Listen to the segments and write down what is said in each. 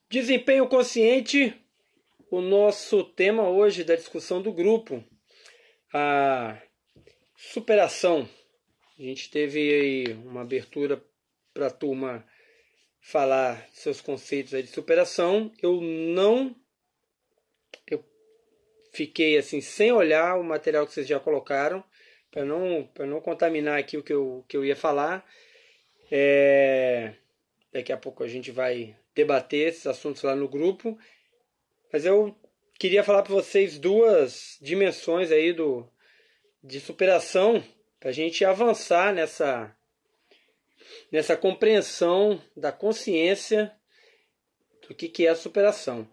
Desempenho consciente, o nosso tema hoje da discussão do grupo, a superação. A gente teve aí uma abertura para a turma falar seus conceitos aí de superação. Eu fiquei assim sem olhar o material que vocês já colocaram, para não contaminar aqui o que eu ia falar. Daqui a pouco a gente vai debater esses assuntos lá no grupo, mas eu queria falar para vocês duas dimensões aí de superação, para a gente avançar nessa compreensão da consciência do que é a superação.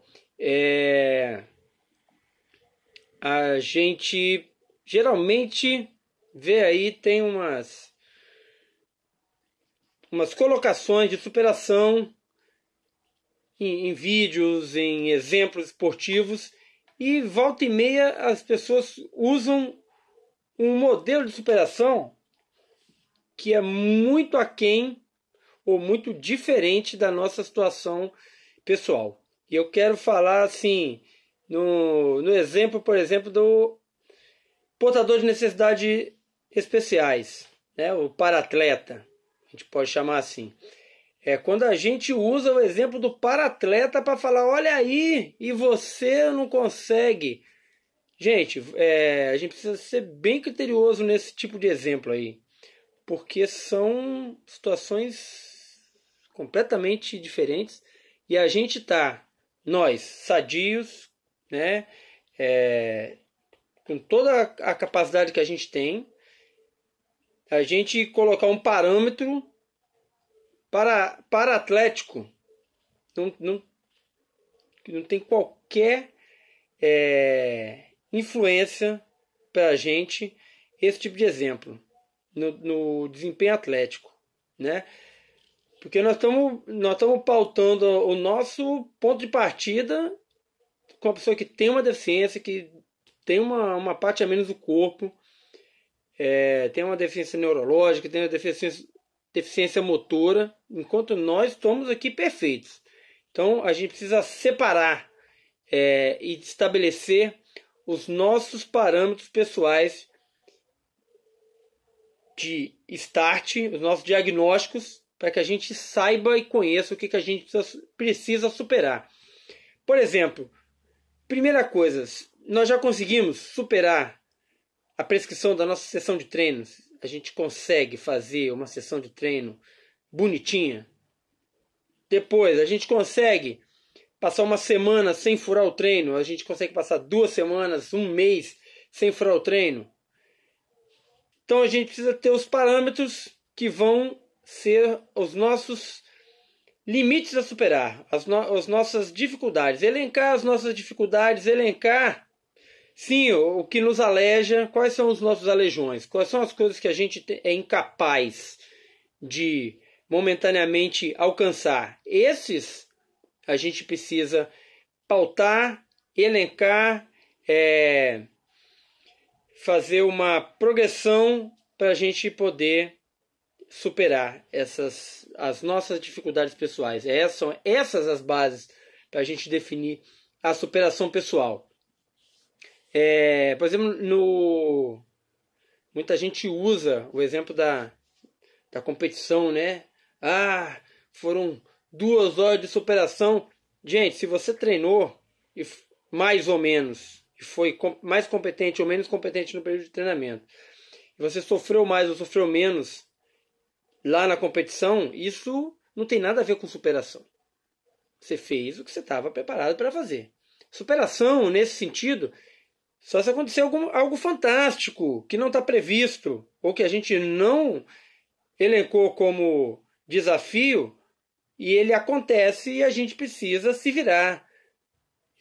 A gente geralmente vê aí, tem umas colocações de superação em vídeos, em exemplos esportivos, e volta e meia as pessoas usam um modelo de superação que é muito aquém ou muito diferente da nossa situação pessoal. E eu quero falar assim, no exemplo, por exemplo, do portador de necessidades especiais, né? O para-atleta, a gente pode chamar assim. É quando a gente usa o exemplo do para-atleta para falar, olha aí, e você não consegue. Gente, a gente precisa ser bem criterioso nesse tipo de exemplo aí, porque são situações completamente diferentes e a gente está, nós, sadios, né, com toda a capacidade que a gente tem, a gente colocar um parâmetro para atlético não tem qualquer influência para a gente esse tipo de exemplo no desempenho atlético, né? Porque nós estamos pautando o nosso ponto de partida com uma pessoa que tem uma deficiência, que tem uma parte a menos do corpo, tem uma deficiência neurológica, tem uma deficiência motora, enquanto nós estamos aqui perfeitos. Então a gente precisa separar e estabelecer os nossos parâmetros pessoais de start, os nossos diagnósticos, para que a gente saiba e conheça o que a gente precisa superar. Por exemplo, primeira coisa, nós já conseguimos superar a prescrição da nossa sessão de treinos. A gente consegue fazer uma sessão de treino bonitinha. Depois, a gente consegue passar uma semana sem furar o treino. A gente consegue passar 2 semanas, 1 mês sem furar o treino. Então a gente precisa ter os parâmetros que vão ser os nossos limites a superar, as nossas dificuldades. Elencar as nossas dificuldades, elencar, sim, o que nos aleja, quais são os nossos alejões, quais são as coisas que a gente é incapaz de momentaneamente alcançar. Esses a gente precisa pautar, elencar, fazer uma progressão para a gente poder superar as nossas dificuldades pessoais. São essas as bases para a gente definir a superação pessoal. Por exemplo, muita gente usa o exemplo da competição, né? Foram 2 horas de superação. Gente, se você treinou mais ou menos, e foi mais competente ou menos competente no período de treinamento, e você sofreu mais ou sofreu menos lá na competição, isso não tem nada a ver com superação. Você fez o que você estava preparado para fazer. Superação, nesse sentido, só se acontecer algo fantástico, que não está previsto, ou que a gente não elencou como desafio, e ele acontece e a gente precisa se virar.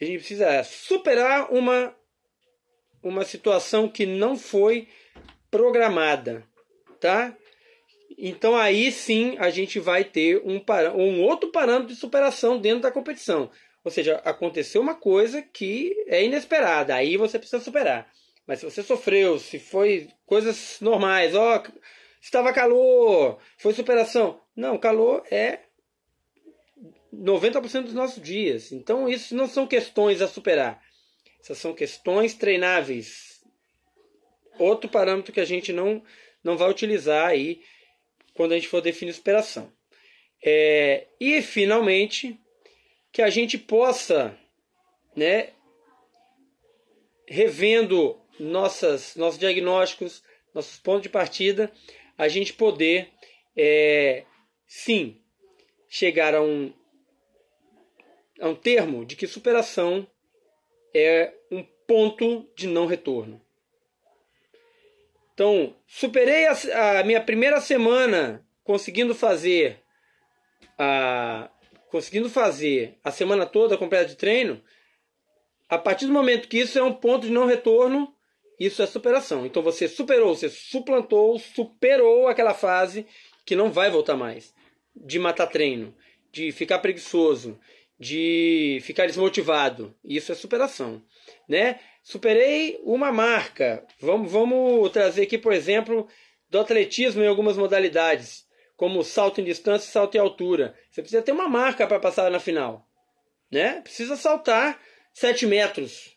A gente precisa superar uma situação que não foi programada, tá? Então aí sim a gente vai ter um outro parâmetro de superação dentro da competição. Ou seja, aconteceu uma coisa que é inesperada, aí você precisa superar. Mas se você sofreu, se foi coisas normais, estava calor, foi superação. Não, calor é 90% dos nossos dias. Então, isso não são questões a superar. Essas são questões treináveis. Outro parâmetro que a gente não vai utilizar aí quando a gente for definir superação. E, finalmente, que a gente possa, né, revendo nossos diagnósticos, nossos pontos de partida, a gente poder, sim, chegar a um termo de que superação é um ponto de não retorno. Então, superei a minha primeira semana conseguindo fazer a semana toda completa de treino. A partir do momento que isso é um ponto de não retorno, isso é superação. Então você superou, você suplantou, superou aquela fase que não vai voltar mais. De matar treino, de ficar preguiçoso, de ficar desmotivado. Isso é superação, né? Superei uma marca. Vamos trazer aqui, por exemplo, do atletismo em algumas modalidades, como salto em distância e salto em altura. Você precisa ter uma marca para passar na final, né? Precisa saltar 7 metros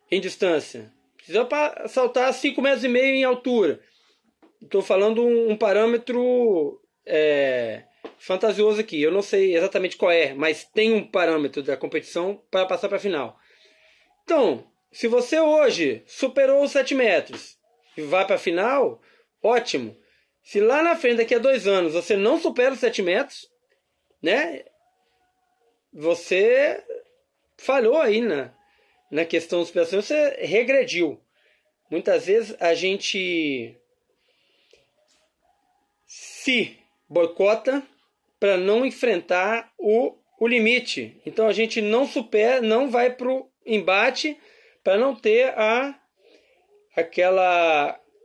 em distância. Precisa saltar 5,5 metros em altura. Estou falando um parâmetro fantasioso aqui. Eu não sei exatamente qual é, mas tem um parâmetro da competição para passar para a final. Então, se você hoje superou os 7 metros e vai para a final, ótimo. Se lá na frente, daqui a 2 anos, você não supera os 7 metros, né? Você falhou aí na questão da superação, você regrediu. Muitas vezes a gente se boicota para não enfrentar o limite. Então a gente não supera, não vai para o embate para não ter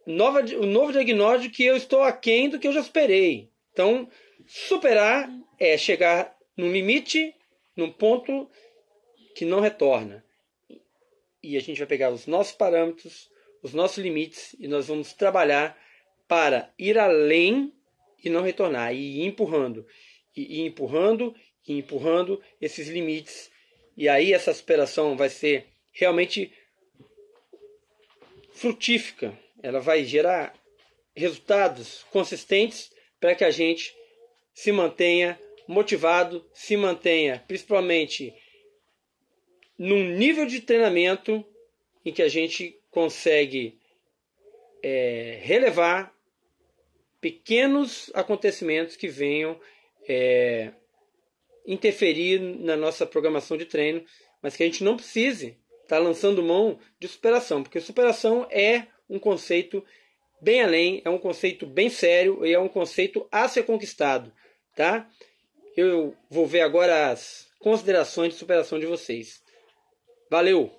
o novo diagnóstico que eu estou aquém do que eu já superei. Então, superar é chegar no limite, num ponto que não retorna. E a gente vai pegar os nossos parâmetros, os nossos limites, e nós vamos trabalhar para ir além e não retornar, e ir empurrando, e empurrando, e empurrando esses limites. E aí essa superação vai ser realmente frutífica. Ela vai gerar resultados consistentes para que a gente se mantenha motivado, se mantenha principalmente num nível de treinamento em que a gente consegue relevar pequenos acontecimentos que venham interferir na nossa programação de treino, mas que a gente não precise estar lançando mão de superação, porque superação é um conceito bem além, é um conceito bem sério e é um conceito a ser conquistado, tá? Eu vou ver agora as considerações de superação de vocês. Valeu!